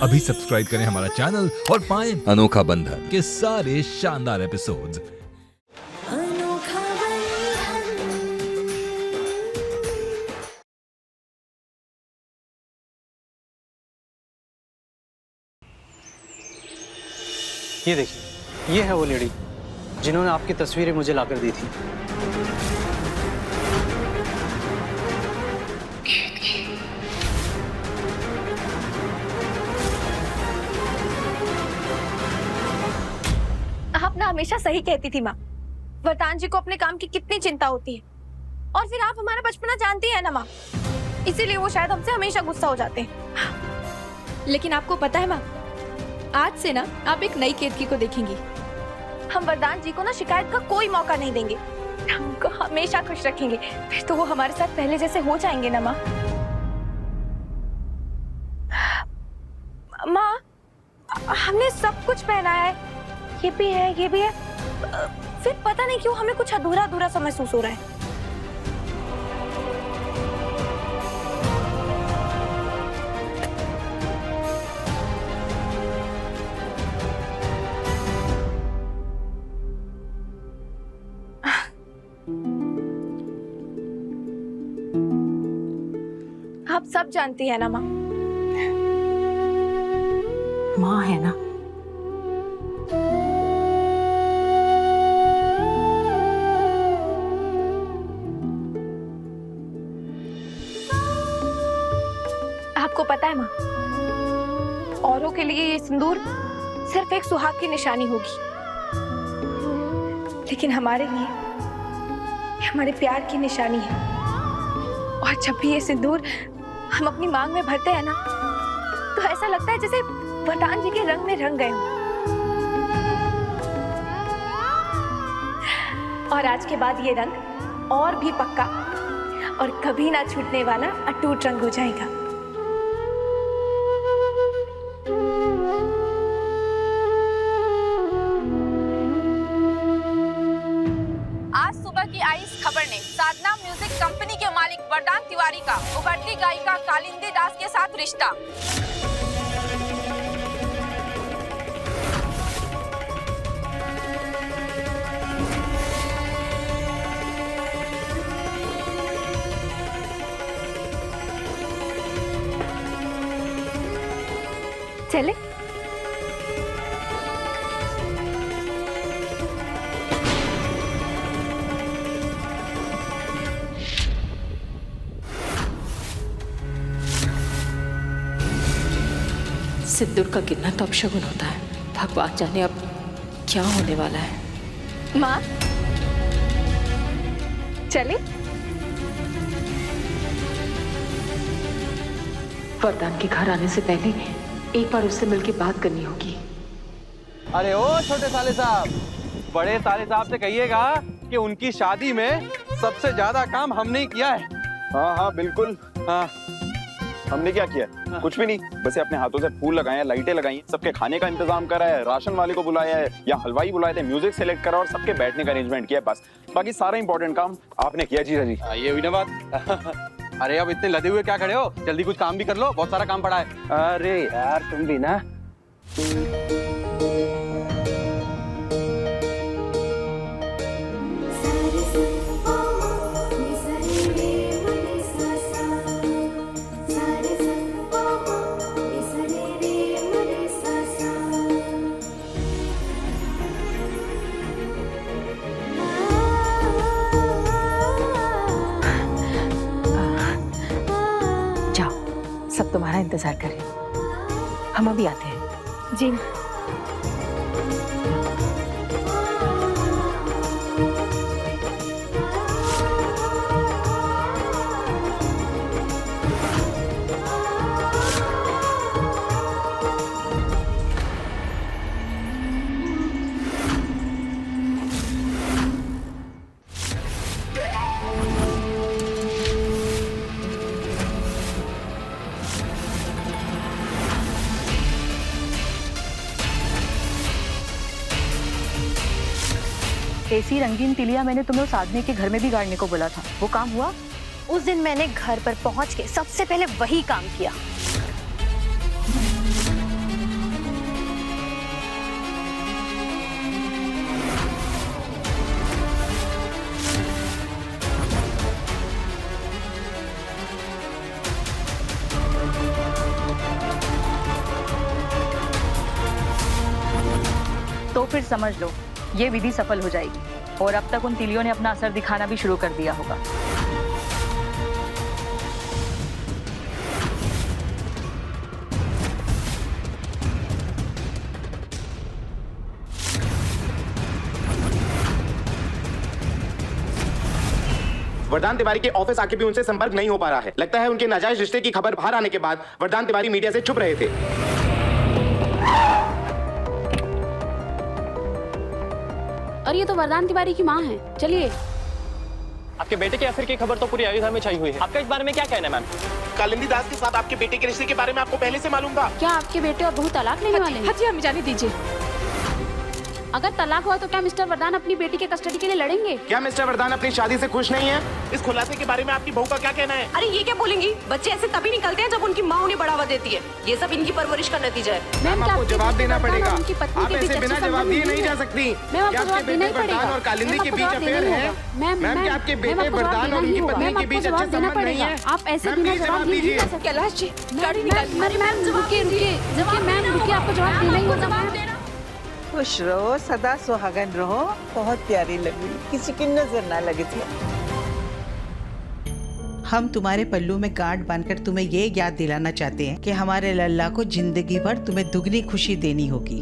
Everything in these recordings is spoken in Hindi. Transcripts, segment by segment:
अभी सब्सक्राइब करें हमारा चैनल और पाएं अनोखा बंधन के सारे शानदार एपिसोड्स। अनोखा बंधन। ये देखिए, ये है वो लेडी जिन्होंने आपकी तस्वीरें मुझे लाकर दी थी। आप ना हमेशा सही कहती थी माँ। वरदान जी को अपने काम की कितनी चिंता होती है, और फिर आप हमारा बचपना जानती है ना माँ, इसीलिए वो शायद हमसे हमेशा गुस्सा हो जाते हैं। लेकिन आपको पता है माँ, आज से ना आप एक नई केतकी को देखेंगी। हम वरदान जी को ना शिकायत का कोई मौका नहीं देंगे, हमको हमेशा खुश रखेंगे। फिर तो वो हमारे साथ पहले जैसे हो जाएंगे ना माँ। माँ, हमने सब कुछ पहना है, ये भी है, ये भी है, फिर पता नहीं क्यों हमें कुछ अधूरा अधूरा सा महसूस हो रहा है। आप सब जानती है ना माँ। माँ है ना। आपको पता है माँ, औरों के लिए ये सिंदूर सिर्फ एक सुहाग की निशानी होगी, लेकिन हमारे लिए ये हमारे प्यार की निशानी है। और जब भी ये सिंदूर हम अपनी मांग में भरते हैं ना, तो ऐसा लगता है जैसे वरदान जी के रंग में रंग गए हों। और आज के बाद ये रंग और भी पक्का और कभी ना छूटने वाला अटूट रंग हो जाएगा। आज सुबह की आई इस खबर ने साधना म्यूजिक कंपनी के मालिक वरदान तिवारी का उभरती गायिका कालिंदी दास के साथ रिश्ता। चले? सिंदूर का गिरना तो अपशगुन होता है। भगवान जाने अब क्या होने वाला है। माँ, चले? वरदान के घर आने से पहले एक बार उससे मिलके बात करनी होगी। अरे ओ छोटे साले साहब, बड़े साले साहब से कहिएगा कि उनकी शादी में सबसे ज्यादा काम हमने ही किया है। हाँ हाँ बिल्कुल। हाँ, हमने क्या किया? कुछ भी नहीं, बस ये अपने हाथों से फूल लगाए हैं, लाइटें लगाई हैं, सबके खाने का इंतजाम करा है, राशन वाले को बुलाया है या हलवाई बुलाए थे, म्यूजिक सेलेक्ट करा और सबके बैठने का अरेंजमेंट किया है। बस बाकी सारा इंपॉर्टेंट काम आपने किया। जीजा जी ये हुई ना बात। अरे अब इतने लदे हुए क्या खड़े हो, जल्दी कुछ काम भी कर लो, बहुत सारा काम पड़ा है। अरे यार तुम भी ना। सब तुम्हारा इंतजार करें, हम अभी आते हैं। जी। ऐसी रंगीन तिलिया मैंने तुम्हें उस आदमी के घर में भी गाड़ने को बोला था, वो काम हुआ? उस दिन मैंने घर पर पहुंच के सबसे पहले वही काम किया। तो फिर समझ लो ये विधि सफल हो जाएगी और अब तक उन तिलियों ने अपना असर दिखाना भी शुरू कर दिया होगा। वरदान तिवारी के ऑफिस आके भी उनसे संपर्क नहीं हो पा रहा है। लगता है उनके नाजायज रिश्ते की खबर बाहर आने के बाद वरदान तिवारी मीडिया से चुप रहे थे। और ये तो वरदान तिवारी की माँ है। चलिए। आपके बेटे के अफेयर की खबर तो पूरी अयोध्या में छाई हुई है। आपका इस बारे में क्या कहना है मैम? कालिंदी दास के साथ आपके बेटे के रिश्ते के बारे में आपको पहले से मालूम था? क्या आपके बेटे और बहू तलाक लेने वाले हैं? हाँ जी, हमें जाने दीजिए। अगर तलाक हुआ तो क्या मिस्टर वरदान अपनी बेटी के कस्टडी के लिए लड़ेंगे? क्या मिस्टर वरदान अपनी शादी से खुश नहीं है? इस खुलासे के बारे में आपकी बहू का क्या कहना है? अरे ये क्या बोलेंगी? बच्चे ऐसे तभी निकलते हैं जब उनकी माँ उन्हें बढ़ावा देती है। ये सब इनकी परवरिश का नतीजा है। मैम आपको जवाब देना पड़ेगा। आप ऐसे बिना जवाब दिए नहीं जा सकती। क्या आपके बेटे वरदान और कालिंदी के बीच अफेयर है? मैम क्या आपके बेटे वरदान और उनकी पत्नी के बीच अच्छे संबंध नहीं है? आप ऐसे मैम प्लीज जवाब दीजिए। कैलाश जी, मैम रुकिए, आपको जवाब देना ही होगा। खुश रहो, सदा सुहागन रहो। बहुत प्यारी लगी, किसी की नजर ना लगे थी। हम तुम्हारे पल्लू में गांठ बांधकर तुम्हें ये याद दिलाना चाहते हैं कि हमारे लल्ला को जिंदगी भर तुम्हें दुगनी खुशी देनी होगी।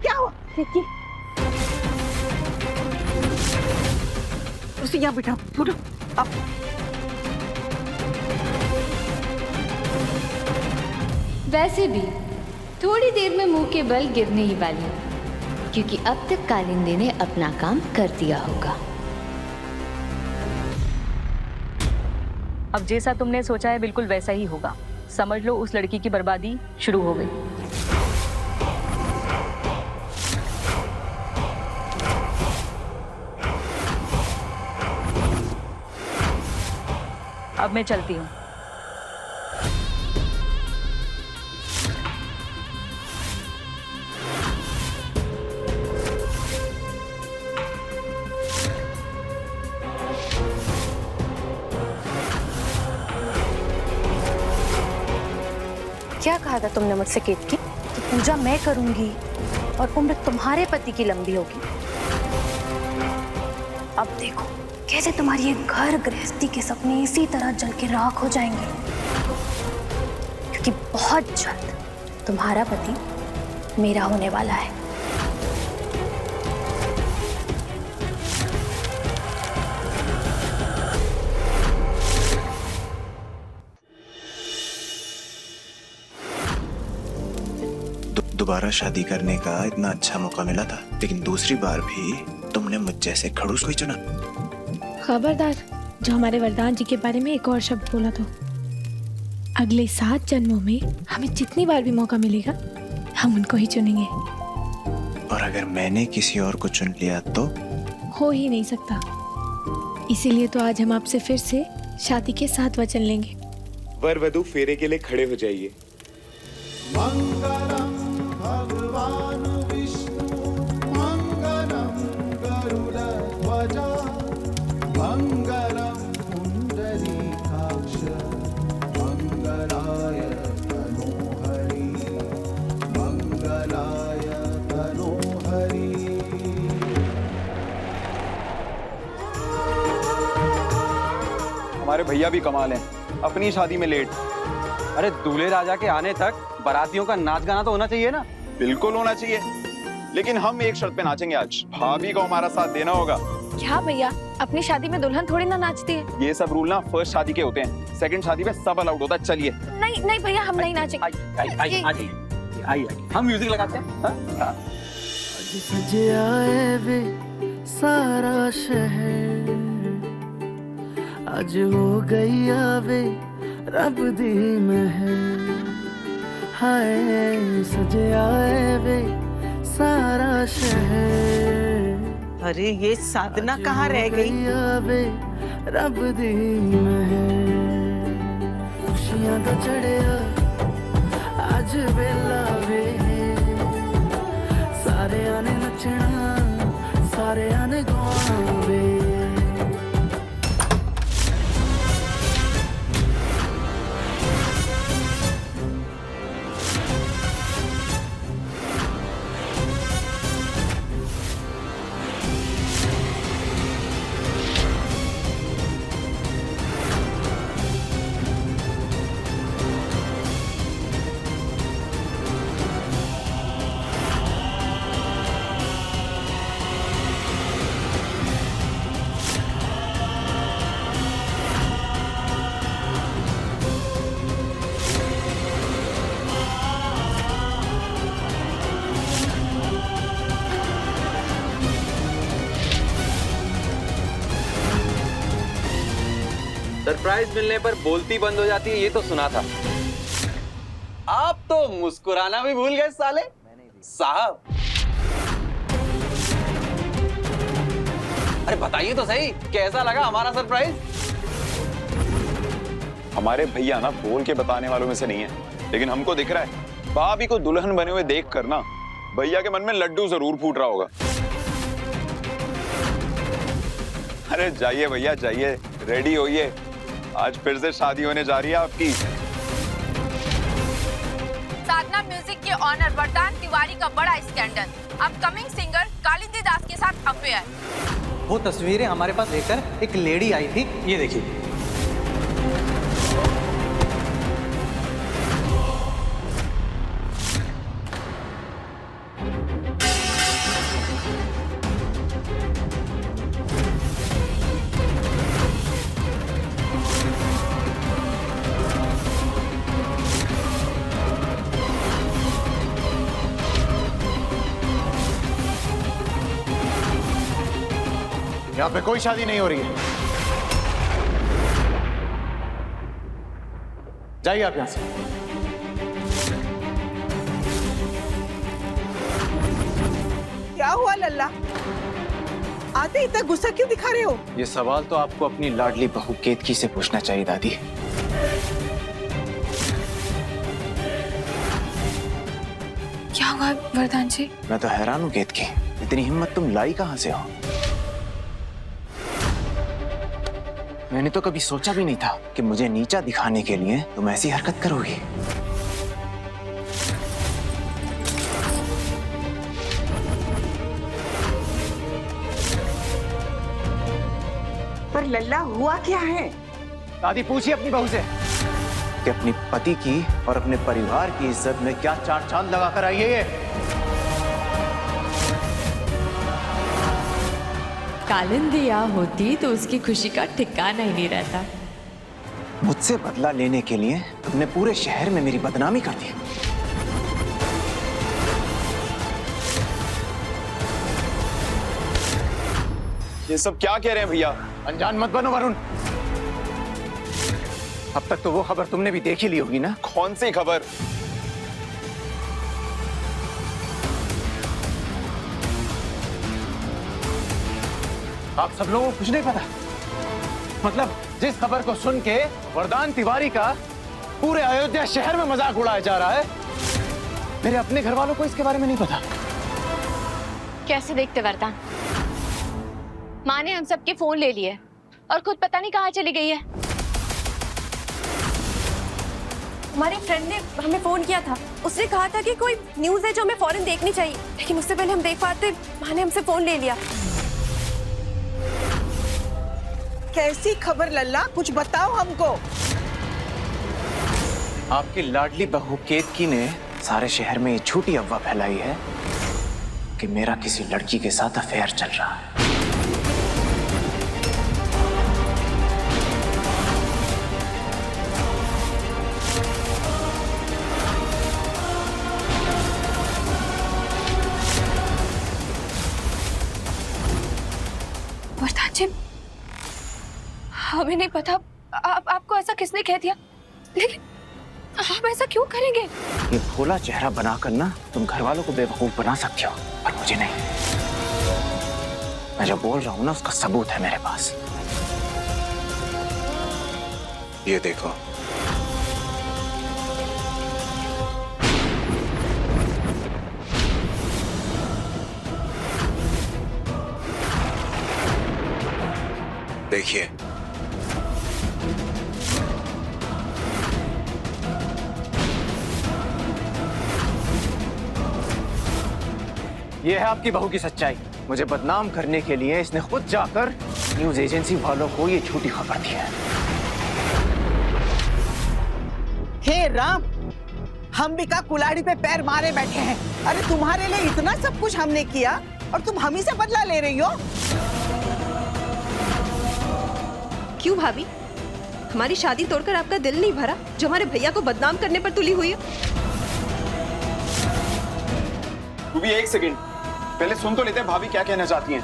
क्या हुआ? उसे यहाँ बिठाओ, उठो अब। वैसे भी थोड़ी देर में मुंह के बल गिरने ही वाली हूँ, क्योंकि अब तक कालिंदी ने अपना काम कर दिया होगा। अब जैसा तुमने सोचा है बिल्कुल वैसा ही होगा। समझ लो उस लड़की की बर्बादी शुरू हो गई। अब मैं चलती हूँ। क्या कहा था तुमने मुझसे केतकी? कि पूजा मैं करूंगी और उम्र तुम्हारे पति की लंबी होगी। अब देखो कैसे तुम्हारी ये घर गृहस्थी के सपने इसी तरह जल के राख हो जाएंगे, क्योंकि बहुत जल्द तुम्हारा पति मेरा होने वाला है। दोबारा शादी करने का इतना अच्छा मौका मिला था, लेकिन दूसरी बार भी तुमने मुझ जैसे खड़ूस को ही चुना। खबरदार जो हमारे वरदान जी के बारे में एक और शब्द बोला तो अगले 7 जन्मों में हमें जितनी बार भी मौका मिलेगा हम उनको ही चुनेंगे। और अगर मैंने किसी और को चुन लिया तो? हो ही नहीं सकता। इसीलिए तो आज हम आपसे फिर से शादी के 7 वचन लेंगे। वर वधू फेरे के लिए खड़े हो जाइए। मंगलम भगवान विष्णु मंगलम गरुड़ध्वजा मंगलम पुंडरीकाक्ष मंगलाय तनोहरि मंगलाय तनोहरि। हमारे भैया भी कमाल हैं, अपनी शादी में लेट। अरे दूल्हे राजा के आने तक बारातियों का नाच गाना तो होना चाहिए ना? बिल्कुल होना चाहिए, लेकिन हम एक शर्त पे नाचेंगे आज। भाभी को हमारा साथ देना होगा। क्या भैया, अपनी शादी में दुल्हन थोड़ी ना नाचती है। ये सब रूल ना फर्स्ट शादी के होते हैं, सेकंड शादी में सब अलाउड होता है। चलिए। नहीं नहीं भैया, हम नहीं नाचेंगे। आइए, हम म्यूजिक लगाते हैं। आज सजे आए वे सारा शहर, आज हो गई आवे रब दी महर। हाय सजे आए वे सारा शहर। अरे ये साधना कहाँ रह गई? आवे रब दी महर। खुशियां तो चढ़िया आज बेला वे, सारे आने नचना सरप्राइज मिलने पर बोलती बंद हो जाती है, ये तो सुना था। आप तो मुस्कुराना भी भूल गए साले साहब। अरे बताइए तो सही, कैसा लगा हमारा सरप्राइज? हमारे भैया ना बोल के बताने वालों में से नहीं है, लेकिन हमको दिख रहा है भाभी को दुल्हन बने हुए देख कर ना भैया के मन में लड्डू जरूर फूट रहा होगा। अरे जाइए भैया जाइए, रेडी होइए, आज फिर से शादी होने जा रही है आपकी। साधना म्यूजिक के ऑनर वरदान तिवारी का बड़ा स्कैंडल, अपकमिंग सिंगर कालिंदी दास के साथ अफेयर। वो तस्वीरें हमारे पास लेकर एक लेडी आई थी, ये देखिए। यहाँ पे कोई शादी नहीं हो रही है, जाइए आप यहाँ से। क्या हुआ लल्ला, आते इतना गुस्सा क्यों दिखा रहे हो? ये सवाल तो आपको अपनी लाडली बहू केतकी से पूछना चाहिए दादी। क्या हुआ वरदान जी? मैं तो हैरान हूँ केतकी, इतनी हिम्मत तुम लाई कहाँ से हो? मैंने तो कभी सोचा भी नहीं था कि मुझे नीचा दिखाने के लिए तुम ऐसी हरकत करोगी। पर लल्ला हुआ क्या है? दादी पूछिए अपनी बहू से कि अपनी पति की और अपने परिवार की इज्जत में क्या चार चांद लगा कर आई है ये। कालिंदी होती तो उसकी खुशी का ठिकाना ही नहीं रहता। मुझसे बदला लेने के लिए तुमने पूरे शहर में मेरी बदनामी कर दी। ये सब क्या कह रहे हैं भैया? अनजान मत बनो वरुण, अब तक तो वो खबर तुमने भी देख ही ली होगी ना। कौन सी खबर? आप सब लोगों को कुछ नहीं पता? मतलब जिस खबर को सुन के वरदान तिवारी का पूरे अयोध्या शहर में मजाक उड़ाया जा रहा है, मेरे अपने घर वालों को इसके बारे में नहीं पता। कैसे देखते वरदान, माँ ने हम सबके फोन ले लिए और खुद पता नहीं कहाँ चली गई है। हमारे फ्रेंड ने हमें फोन किया था, उसने कहा था कि कोई न्यूज़ है जो हमें फौरन देखनी चाहिए, लेकिन उससे पहले हम देख पाते माँ ने हमसे फोन ले लिया। कैसी खबर लल्ला, कुछ बताओ हमको। आपकी लाडली बहू केतकी ने सारे शहर में ये झूठी अफवाह फैलाई है कि मेरा किसी लड़की के साथ अफेयर चल रहा है। वरदान जी, हमें नहीं पता आपको ऐसा किसने कह दिया, लेकिन आप ऐसा क्यों करेंगे? ये भोला चेहरा बनाकर ना तुम घर वालों को बेवकूफ बना सकते हो, पर मुझे नहीं। मैं जो बोल रहा हूं ना उसका सबूत है मेरे पास। ये देखो। देखिए, ये है आपकी बहू की सच्चाई। मुझे बदनाम करने के लिए इसने खुद जाकर न्यूज एजेंसी वालों को ये झूठी खबर दी है। हे राम, हम भी का कुल्हाड़ी पे पैर मारे बैठे हैं। अरे तुम्हारे लिए इतना सब कुछ हमने किया और तुम हम ही से बदला ले रही हो। क्यों भाभी, हमारी शादी तोड़कर आपका दिल नहीं भरा जो हमारे भैया को बदनाम करने पर तुली हुई है? तू भी एक सेकंड पहले सुन तो लेते हैं भाभी क्या कहना चाहती हैं।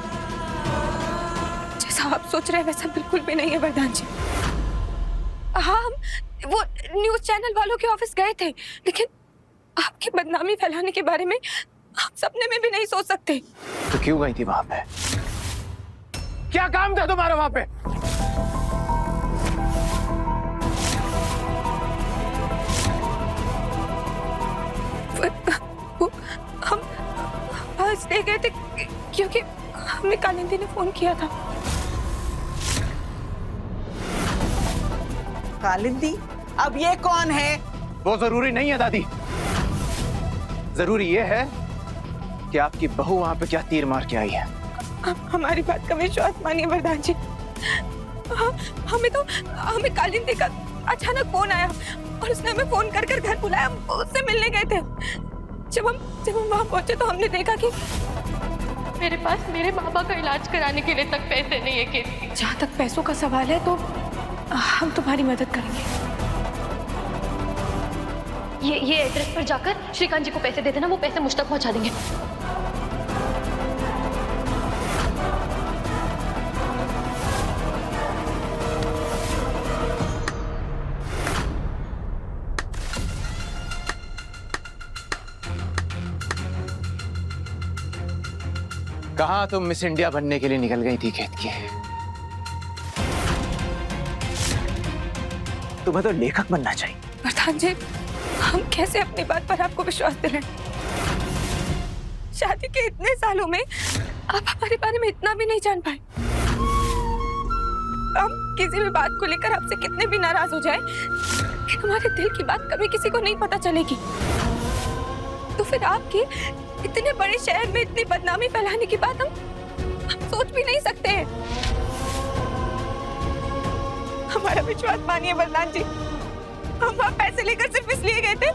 जैसा आप सोच रहे हैं वैसा बिल्कुल भी नहीं है वरदान जी। हाँ, हम वो न्यूज़ चैनल वालों के ऑफिस गए थे, लेकिन आपकी बदनामी फैलाने के बारे में हम सपने में भी नहीं सोच सकते। तो क्यों गई थी वहां पे? क्या काम था तुम्हारा वहां पे? हम इसलिए गए थे क्योंकि हमें कालिंदी ने फोन किया था। कालिंदी? अब ये कौन है? वो जरूरी नहीं है दादी, जरूरी ये है कि आपकी बहू वहां पे क्या तीर मार के आई है। हमारी बात का विश्वास मानिए वरदान जी। हमें कालिंदी का अचानक फोन आया और उसने हमें फोन कर कर घर बुलाया। हम उससे मिलने गए थे। जब हम वहां पहुंचे तो हमने देखा कि मेरे पास मेरे बाबा का इलाज कराने के लिए तक पैसे नहीं है कीर्ति। जहाँ तक पैसों का सवाल है तो हम तुम्हारी मदद करेंगे। ये एड्रेस पर जाकर श्रीकांत जी को पैसे दे देना, वो पैसे मुझ तक पहुंचा देंगे। कहाँ तुम मिस इंडिया बनने के लिए निकल गई थी खेत की? तुम्हें तो लेखक बनना चाहिए। वरदान जी, हम कैसे अपनी बात पर आपको विश्वास दिलाएं? शादी के इतने सालों में आप हमारे बारे में इतना भी नहीं जान पाए। हम किसी भी बात को लेकर आपसे कितने भी नाराज हो जाए, लेकिन हमारे दिल की बात कभी किसी को नहीं पता चलेगी। तो फिर आपकी इतने बड़े शहर में इतनी बदनामी फैलाने की बात हम सोच भी नहीं सकते हैं। हमारा विश्वास मानिए वरदान जी, हम वहाँ पैसे लेकर सिर्फ इसलिए गए थे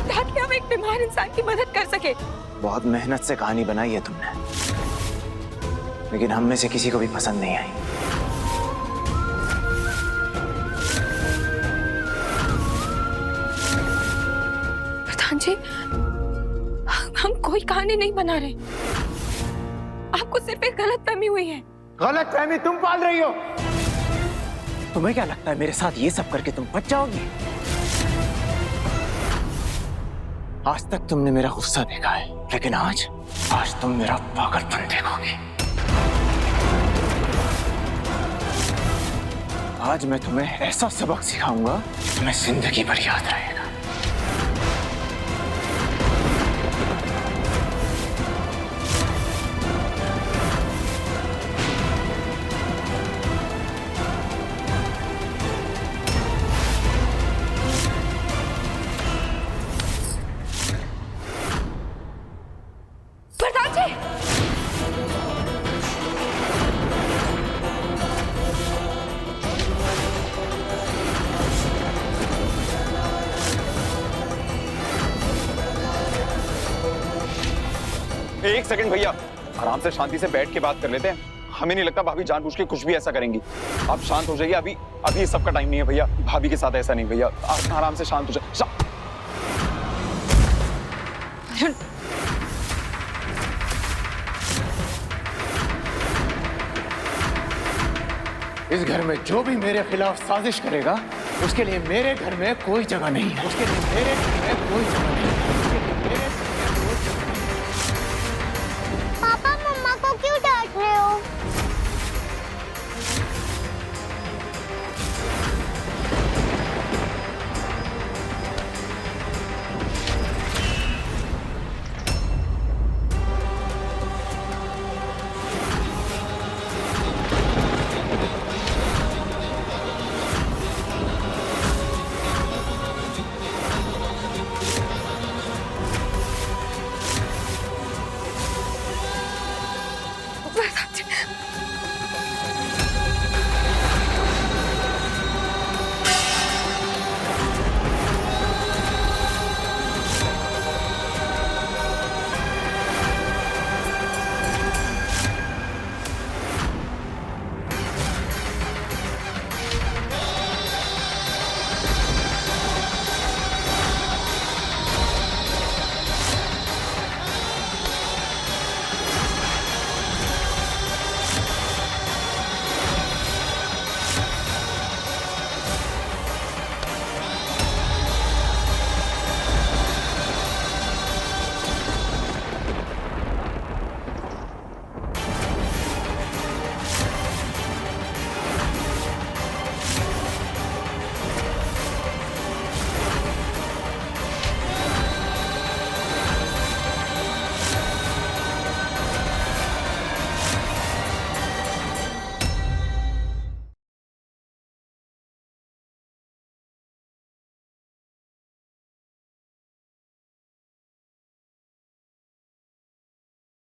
ताकि हम एक बीमार इंसान की मदद कर सके। बहुत मेहनत से कहानी बनाई है तुमने, लेकिन हम में से किसी को भी पसंद नहीं आई। वरदान जी, हम कोई कहानी नहीं बना रहे। आपको सिर्फ एक गलतफहमी हुई है। गलतफहमी तुम पाल रही हो। तुम्हें क्या लगता है मेरे साथ ये सब करके तुम बच जाओगी? आज तक तुमने मेरा गुस्सा देखा है, लेकिन आज तुम मेरा पागलपन देखोगे। आज मैं तुम्हें ऐसा सबक सिखाऊंगा कि तुम्हें जिंदगी भर याद रहेगा। एक सेकंड भैया, आराम से शांति से बैठ के बात कर लेते हैं। हमें नहीं लगता भाभी जानबूझ के कुछ भी ऐसा करेंगी। आप शांत हो जाइए, अभी सबका टाइम नहीं है भैया। भाभी के साथ ऐसा नहीं भैया, आप आराम से शांत हो जाइए। इस घर में जो भी मेरे खिलाफ साजिश करेगा, उसके लिए मेरे घर में कोई जगह नहीं है। उसके लिए मेरे घर में कोई जगह नहीं है।